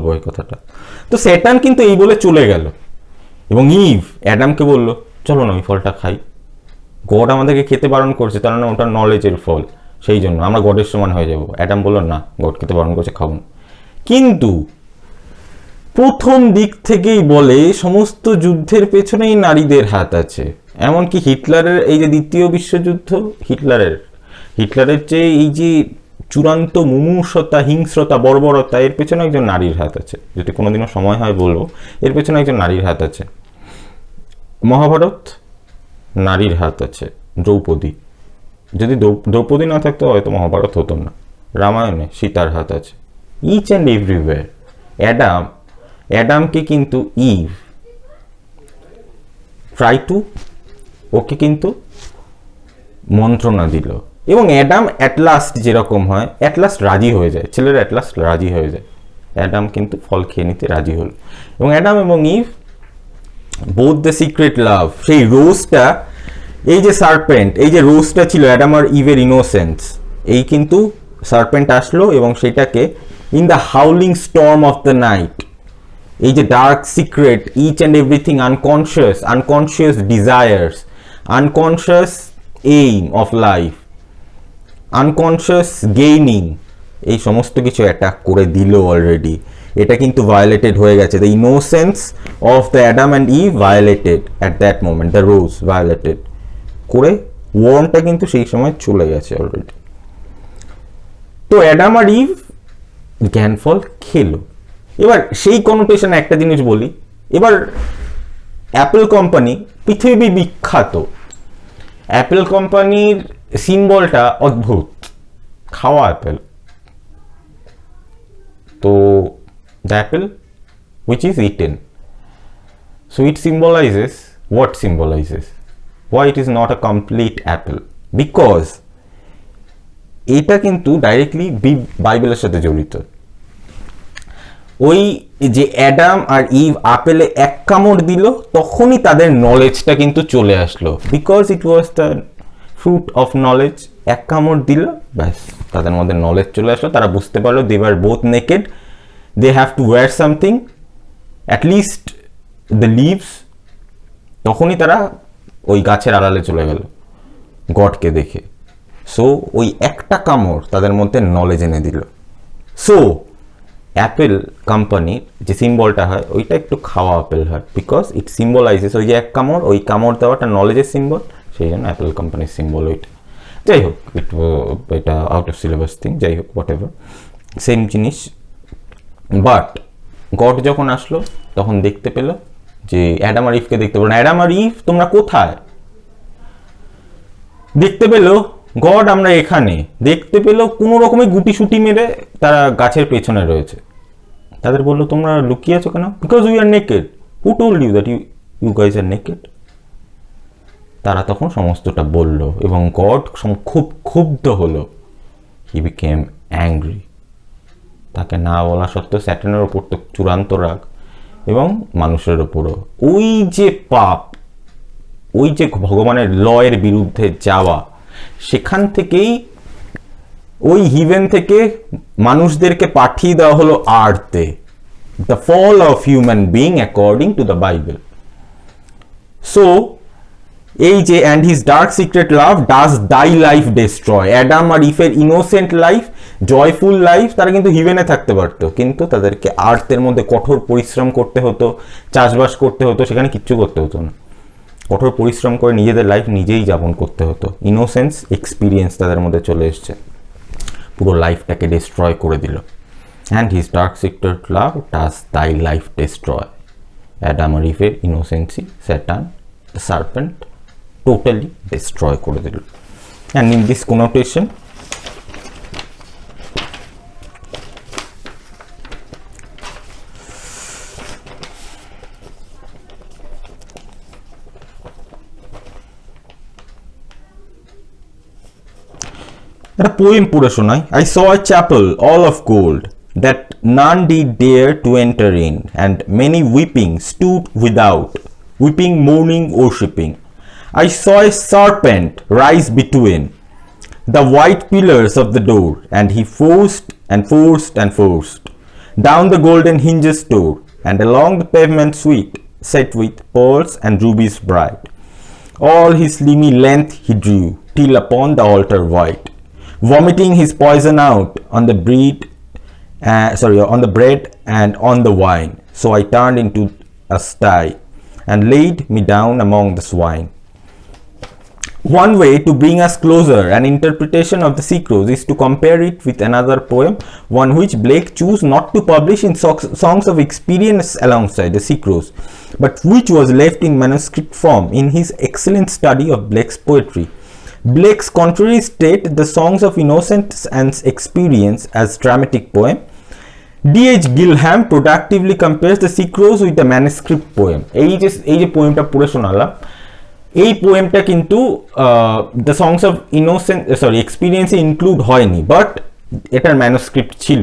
বলবো এই কথাটা। তো স্যাটার্ন কিন্তু এই বলে চলে গেল এবং ইভ অ্যাডামকে বলল চলো না ওই ফলটা খাই। গড আমাদেরকে খেতে বারণ করছে, তার মানে ওটা নলেজের ফল, সেই জন্য আমরা গডের সমান হয়ে যাব। অ্যাডাম বলল না, গড খেতে বারণ করছে, খাবো না। কিন্তু প্রথম দিক থেকেই বলে সমস্ত যুদ্ধের পেছনেই নারীদের হাত আছে। এমনকি হিটলারের এই যে দ্বিতীয় বিশ্বযুদ্ধ, হিটলারের চেয়ে এই যে চূড়ান্ত মুমূর্ষতা, হিংস্রতা, বর্বরতা, এর পেছনে একজন নারীর হাত আছে। যদি কোনোদিনও সময় হয় বলবো, এর পেছনে একজন নারীর হাত আছে। মহাভারত, নারীর হাত আছে, দ্রৌপদী। যদি দ্রৌপদী না থাকতো হয়তো মহাভারত হতো না। রামায়ণে সীতার হাত আছে। Each and everywhere. অ্যাডামকে কিন্তু ইভ ওকে কিন্তু মন্ত্রণা দিল এবং অ্যাডাম অ্যাট লাস্ট যেরকম হয়, অ্যাট লাস্ট রাজি হয়ে যায়, ছেলেরা অ্যাট লাস্ট রাজি হয়ে যায়। অ্যাডাম কিন্তু ফল খেয়ে নিতে রাজি হলো এবং অ্যাডাম এবং ইভ বোথ দ্য সিক্রেট লাভ, সেই রোজটা, এই যে সার্পেন্ট, এই যে রোজটা ছিল অ্যাডাম আর ইভের ইনোসেন্স, এই কিন্তু সার্পেন্ট আসলো এবং সেটাকে in the howling storm of the night, এই যে dark secret, each and everything, unconscious desires, unconscious aim of life, unconscious gaining, এই সমস্ত কিছু অ্যাটাক করে দিল অলরেডি। এটা কিন্তু ভায়োলেটেড হয়ে গেছে। The innocence of the Adam and Eve violated at that moment, the rose violated করে ওয়ার্মটা কিন্তু সেই সময় চলে গেছে অলরেডি। তো অ্যাডাম আর ইভ জ্ঞানফল খেলো। এবার সেই কনোটেশনে একটা জিনিস বলি, এবার অ্যাপেল কোম্পানি পৃথিবী বিখ্যাত, অ্যাপেল কোম্পানির সিম্বলটা অদ্ভুত, খাওয়া অ্যাপেল। তো the apple which is eaten, so it symbolizes, what symbolizes, why it is not a complete apple, because এটা কিন্তু ডাইরেক্টলি বাইবেলের সাথে জড়িত। ওই যে অ্যাডাম আর ইভ আপেলে এক কামড় দিল, তখনই তাদের নলেজটা কিন্তু চলে আসলো, because it was the fruit of knowledge. এক কামড় দিল, ব্যাস তাদের মধ্যে নলেজ চলে আসলো, তারা বুঝতে পারলো they were both naked, they have to wear something, at least the leaves। তখনই তারা ওই গাছের আড়ালে চলে গেল গডকে দেখে। সো ওই একটা কামড় তাদের মধ্যে নলেজ এনে দিল। সো অ্যাপেল কোম্পানির যে সিম্বলটা হয় ওইটা একটু খাওয়া আপেল হয়, বিকজ ইট সিম্বলাইজেস, ওই যে এক কামড়, ওই কামড় দেওয়াটা নলেজের সিম্বল, সেই জন্য অ্যাপেল কোম্পানির সিম্বল ওইটা। যাই হোক, এটা আউট অফ সিলেবাস থিং, যাই হোক, হোয়াট এভার, সেম জিনিস। বাট গড যখন আসলো তখন দেখতে পেল যে অ্যাডাম আর ইভকে দেখতে পেল না। অ্যাডাম আর ইভ তোমরা কোথায়? দেখতে পেল গড আমরা এখানে। দেখতে পেল কোনো রকমের গুটি সুটি মেরে তারা গাছের পেছনে রয়েছে। তাদের বললো তোমরা লুকিয়ে আছো কেন? Because we are naked. Who told you that you guys are naked? তারা তখন সমস্তটা বলল এবং গড খুব ক্ষুব্ধ হলো। He became angry. তাকে না বলা সত্ত্বেও স্যাটার্নের ওপর তো চূড়ান্ত রাগ, এবং মানুষের ওপরও। ওই যে পাপ, ওই যে ভগবানের লয়ের বিরুদ্ধে যাওয়া, সেখান থেকেই ওই হিভেন থেকে মানুষদেরকে পাঠিয়ে দেওয়া হলো আর্থে। The fall of human being according to the Bible. So এই যে and his dark secret love does thy life destroy. Adam আর ইফের ইনোসেন্ট লাইফ, জয়ফুল লাইফ, তারা কিন্তু হিভেনে থাকতে পারতো, কিন্তু তাদেরকে আর্থের মধ্যে কঠোর পরিশ্রম করতে হতো, চাষবাস করতে হতো, সেখানে কিচ্ছু করতে হতো না। কঠোর পরিশ্রম করে নিজেদের লাইফ নিজেই যাপন করতে হতো। ইনোসেন্স এক্সপিরিয়েন্স তাদের মধ্যে চলে এসছে, পুরো লাইফটাকে ডিস্ট্রয় করে দিল। And his dark secret love does thy life destroy. Adam আর ইফের innocency Satan the serpent totally destroy করে দিল। and in this connotation একটা পোয়েম পড়ে শোনাই। I saw a chapel all of gold that none did dare to enter in, and many weeping stood without, weeping, mourning, worshipping. I saw a serpent rise between the white pillars of the door, and he forced and forced and forced Down the golden hinges tore, and along the pavement sweet, set with pearls and rubies bright. All his slimy length he drew, till upon the altar white, vomiting his poison out on the on the bread and on the wine. So I turned into a sty, and laid me down among the swine. One way to bring us closer an interpretation of the Sea Crows is to compare it with another poem, one which Blake chose not to publish in Songs of Experience alongside the Sea Crows, but which was left in manuscript form in his excellent study of Blake's poetry. Blake's contrary state the Songs of Innocence and Experience as dramatic poem. D.H. Gilham productively compares the Sea Crows with the manuscript poem. এই যে পোয়েমটা পড়ে শোনালাম, এই পোয়েমটা কিন্তু the songs of এক্সপিরিয়েন্সে include হয়নি, but এটার manuscript ছিল।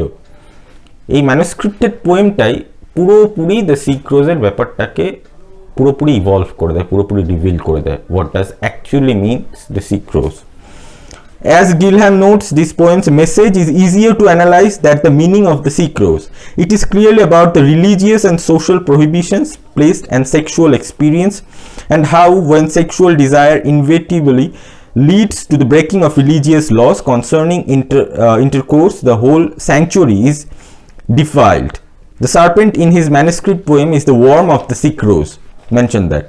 এই ম্যানুস্ক্রিপ্টেড পোয়েমটাই পুরোপুরি দ্য সি ক্রোজের ব্যাপারটাকে পুরোপুরি ইভলভ করে দেয়, পুরোপুরি রিভিল করে দেয় what does actually means the sick rose. As Gilham notes, this poem's message is easier to analyze than the meaning of the Sea Crows. It is clearly about the religious and social prohibitions placed on sexual experience, and how when sexual desire inevitably leads to the breaking of religious laws concerning intercourse, the whole sanctuary is defiled. The serpent in his manuscript poem is the worm of the Sea Crows. Mention that.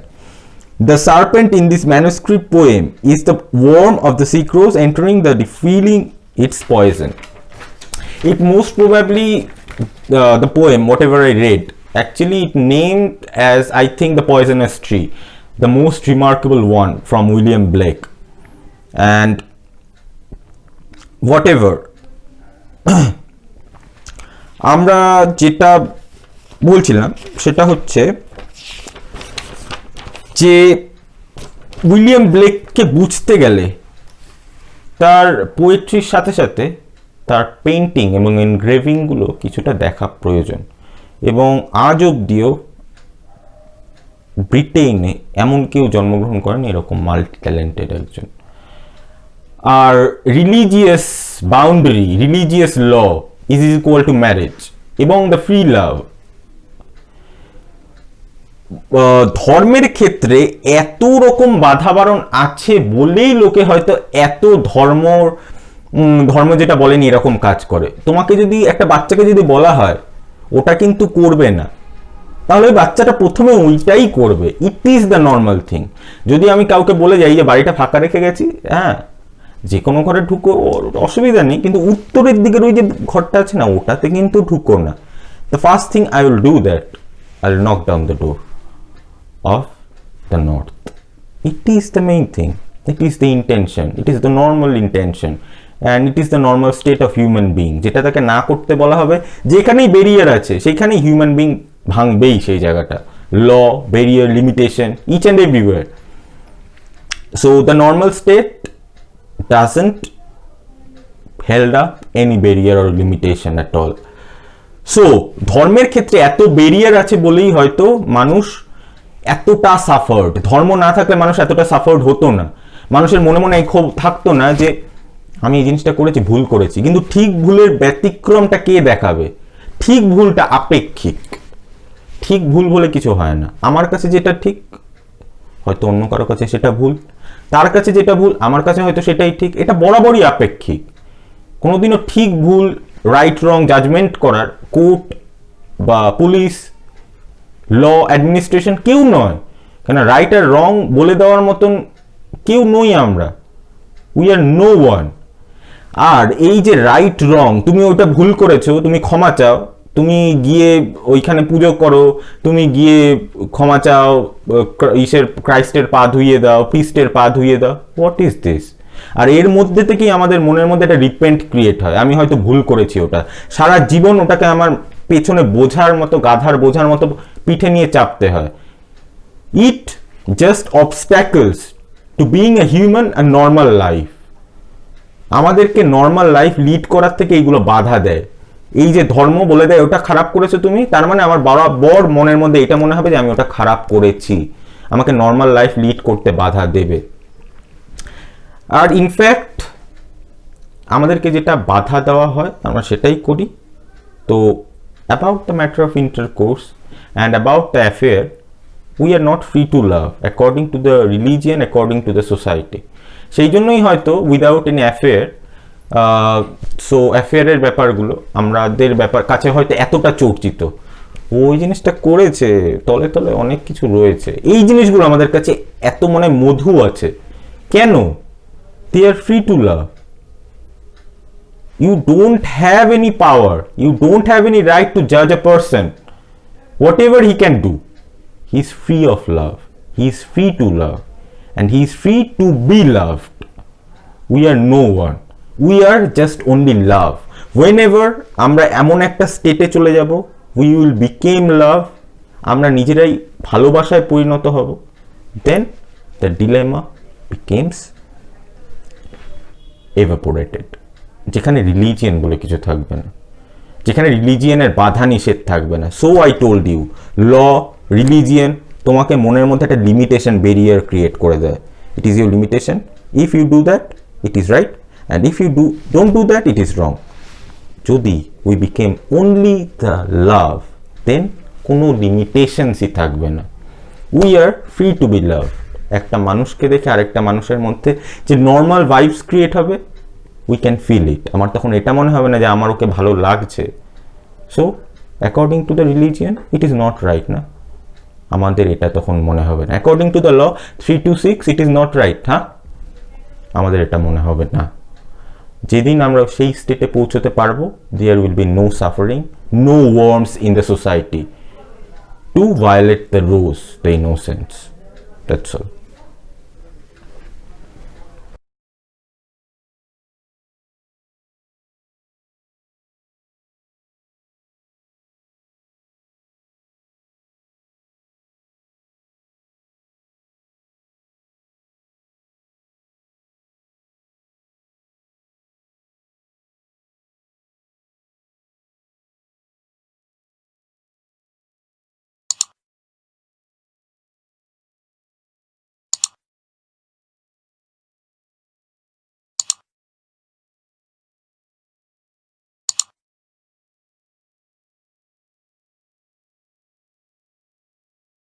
The serpent in this manuscript poem is the worm of the Sea Crows entering the defilling its poison. It most probably, the poem, whatever I read, actually it named as, I think, the poisonous tree, the most remarkable one from William Blake. And whatever, আমরা যেটা বলছিলাম সেটা হচ্ছে যে William ব্লেককে বুঝতে গেলে তার পোয়েট্রির সাথে সাথে তার পেন্টিং এবং এনগ্রেভিংগুলো কিছুটা দেখা প্রয়োজন, এবং আজ অবধিও ব্রিটেনে এমন কেউ জন্মগ্রহণ করেন এরকম মাল্টি ট্যালেন্টেড একজন। আর religious boundary, religious law is equal to marriage এবং দ্য ফ্রি লাভ, ধর্মের ক্ষেত্রে এত রকম বাধা বারণ আছে বলেই লোকে হয়তো এত ধর্ম যেটা বলেনি এরকম কাজ করে। তোমাকে যদি একটা বাচ্চাকে যদি বলা হয় ওটা কিন্তু করবে না, তাহলে ওই বাচ্চাটা প্রথমে ওইটাই করবে। It is the normal thing. যদি আমি কাউকে বলে যাই যে বাড়িটা ফাঁকা রেখে গেছি, হ্যাঁ যে কোনো ঘরে ঢুকো, অসুবিধা নেই, কিন্তু উত্তরের দিকের ওই যে ঘরটা আছে না ওটাতে কিন্তু ঢুকো না। The first thing I will do that, I will knock down the door of the north. It is the main thing, it is the intention, it is the normal intention, and it is the normal state of human being. যেটা তাকে না করতে বলা হবে, যেখানেই barrier আছে সেখানেই human being ভাঙবেই সেই জায়গাটা। Law, barrier, limitation, each and everywhere. So the normal state doesn't held up any barrier or limitation at all. So ধর্মের ক্ষেত্রে এত ব্যারিয়ার আছে বলেই হয়তো মানুষ এতটা সাফার্ড। ধর্ম না থাকলে মানুষ এতটা সাফার্ড হতো না, মানুষের মনে মনে এই ক্ষোভ থাকতো না যে আমি এই জিনিসটা করেছি, ভুল করেছি। কিন্তু ঠিক ভুলের ব্যতিক্রমটা কে দেখাবে? ঠিক ভুলটা আপেক্ষিক, ঠিক ভুল বলে কিছু হয় না। আমার কাছে যেটা ঠিক হয়তো অন্য কারো কাছে সেটা ভুল, তার কাছে যেটা ভুল আমার কাছে হয়তো সেটাই ঠিক। এটা বরাবরই আপেক্ষিক। কোনোদিনও ঠিক ভুল, রাইট রং জাজমেন্ট করার কোর্ট বা পুলিশ, ল, অ্যাডমিনিস্ট্রেশন কেউ নয়। কেন রাইট আর রং বলে দেওয়ার মতন কেউ নই আমরা। We are no one. আর এই যে রাইট রং, তুমি ওটা ভুল করেছো, তুমি ক্ষমা চাও, তুমি গিয়ে ওইখানে পুজো করো, তুমি গিয়ে ক্ষমা চাও, ক্রাইস্টের পা ধুইয়ে দাও, প্রিস্টের পা ধুইয়ে দাও। What is this? আর এর মধ্যে থেকেই আমাদের মনের মধ্যে একটা রিপেন্ট ক্রিয়েট হয়, আমি হয়তো ভুল করেছি। ওটা সারা জীবন ওটাকে আমার পেছনে বোঝার মতো, গাধার বোঝার মতো পিঠে নিয়ে চাপতে হয়। It just obstacles to being a human and normal life. আমাদেরকে নর্মাল লাইফ লিড করার থেকে এইগুলো বাধা দেয়। এই যে ধর্ম বলে দেয় ওটা খারাপ করেছো তুমি, তার মানে আমার বরাবর মনের মধ্যে এটা মনে হবে যে আমি ওটা খারাপ করেছি, আমাকে নর্মাল লাইফ লিড করতে বাধা দেবে। আর ইনফ্যাক্ট আমাদেরকে যেটা বাধা দেওয়া হয় আমরা সেটাই করি। তো about the matter of intercourse and about the affair, we are not free to love according to the religion, according to the society. সেই জন্যই হয়তো উইদাউট এনি অ্যাফেয়ার, সো অ্যাফেয়ারের ব্যাপারগুলো আমাদের কাছে হয়তো এতটা চর্চিত। ওই জিনিসটা করেছে, তলে তলে অনেক কিছু রয়েছে, এই জিনিসগুলো আমাদের কাছে এত মনে মধু আছে কেন? They are free to love. You don't have any power, you don't have any right to judge a person. Whatever he can do, he is free of love, he is free to love, and he is free to be loved. We are no one, we are just only love. Whenever আমরা এমন একটা স্টেটে চলে যাব, we will become love, আমরা নিজেরাই ভালোবাসায় পরিণত হব, then the dilemma becomes evaporated. যেখানে রিলিজিয়ন বলে কিছু থাকবে না, যেখানে রিলিজিয়নের বাধা নিষেধ থাকবে না। So I told you, law, religion তোমাকে মনের মধ্যে একটা লিমিটেশন, ব্যারিয়ার ক্রিয়েট করে দেয়। It is your limitation. If you do that, it is right, and if you don't do that, it is wrong. যদি we became only the love, then কোনো লিমিটেশনসই থাকবে না। We are free to be love. একটা মানুষকে দেখে আরেকটা মানুষের মধ্যে যে নর্মাল ভাইবস ক্রিয়েট হবে, we can feel it. আমার তখন এটা মনে হবে না যে আমার ওকে ভালো লাগছে। So according to the religion it is not right না, আমাদের এটা তখন মনে হবে না। According to the law 3 to 6 it is not right, হ্যাঁ, আমাদের এটা মনে হবে না। যেদিন আমরা সেই স্টেটে পৌঁছতে পারবো, there will be no suffering, no worms in the society to violate the rules, the innocence. That's all.